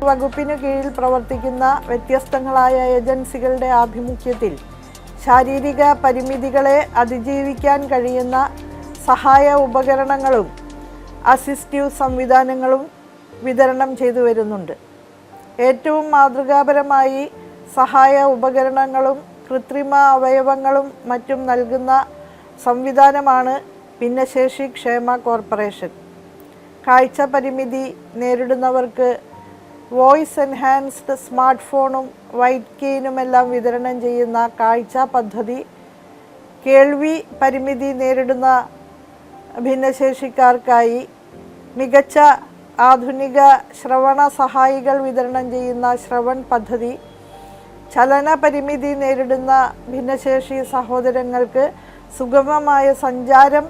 വകുപ്പിനു കീഴിൽ പ്രവർത്തിക്കുന്ന വ്യത്യസ്തങ്ങളായ ഏജൻസികളുടെ ആഭിമുഖ്യത്തിൽ ശാരീരിക പരിമിതികളെ അതിജീവിക്കാൻ കഴിയുന്ന സഹായ ഉപകരണങ്ങളും അസിസ്റ്റീവ് സംവിധാനങ്ങളും വിതരണം ചെയ്തു വരുന്നുണ്ട്. ഏറ്റവും മാതൃകാപരമായി സഹായ ഉപകരണങ്ങളും കൃത്രിമ അവയവങ്ങളും മറ്റും നൽകുന്ന സംവിധാനമാണ് ഭിന്നശേഷി ക്ഷേമ കോർപ്പറേഷൻ. കാഴ്ച പരിമിതി നേരിടുന്നവർക്ക് വോയിസ് എൻഹാൻസ്ഡ് സ്മാർട്ട് ഫോണും വൈറ്റ് കെയിനുമെല്ലാം വിതരണം ചെയ്യുന്ന കാഴ്ച പദ്ധതി, കേൾവി പരിമിതി നേരിടുന്ന ഭിന്നശേഷിക്കാർക്കായി മികച്ച ആധുനിക ശ്രവണ സഹായികൾ വിതരണം ചെയ്യുന്ന ശ്രവൺ പദ്ധതി, ചലന പരിമിതി നേരിടുന്ന ഭിന്നശേഷി സഹോദരങ്ങൾക്ക് സുഗമമായ സഞ്ചാരം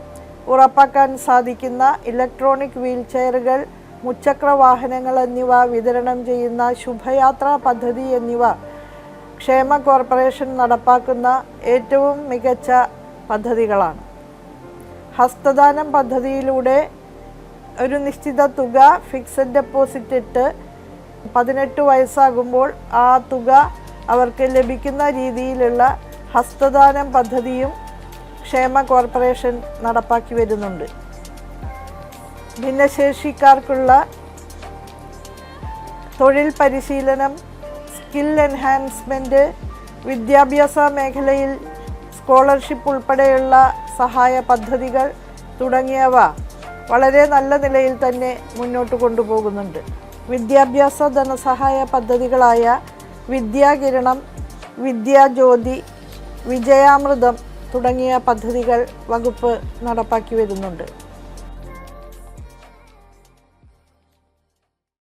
ഉറപ്പാക്കാൻ സാധിക്കുന്ന ഇലക്ട്രോണിക് വീൽചെയറുകൾ, മുച്ചക്ര വാഹനങ്ങൾ എന്നിവ വിതരണം ചെയ്യുന്ന ശുഭയാത്ര പദ്ധതി എന്നിവ ക്ഷേമ കോർപ്പറേഷൻ നടപ്പാക്കുന്ന ഏറ്റവും മികച്ച പദ്ധതികളാണ്. ഹസ്തദാനം പദ്ധതിയിലൂടെ ഒരു നിശ്ചിത തുക ഫിക്സഡ് ഡെപ്പോസിറ്റ് ഇട്ട് 18 വയസ്സാകുമ്പോൾ ആ തുക അവർക്ക് ലഭിക്കുന്ന രീതിയിലുള്ള ഹസ്തദാനം പദ്ധതിയും ക്ഷേമ കോർപ്പറേഷൻ നടപ്പാക്കി വരുന്നുണ്ട്. ഭിന്നശേഷിക്കാർക്കുള്ള തൊഴിൽ പരിശീലനം, സ്കിൽ എൻഹാൻസ്മെൻറ്റ്, വിദ്യാഭ്യാസ മേഖലയിൽ സ്കോളർഷിപ്പ് ഉൾപ്പെടെയുള്ള സഹായ പദ്ധതികൾ തുടങ്ങിയവ വളരെ നല്ല നിലയിൽ തന്നെ മുന്നോട്ട് കൊണ്ടുപോകുന്നുണ്ട്. വിദ്യാഭ്യാസ ധനസഹായ പദ്ധതികളായ വിദ്യാകിരണം, വിദ്യാജ്യോതി, വിജയാമൃതം തുടങ്ങിയ പദ്ധതികൾ വകുപ്പ് നടപ്പാക്കി വരുന്നുണ്ട്.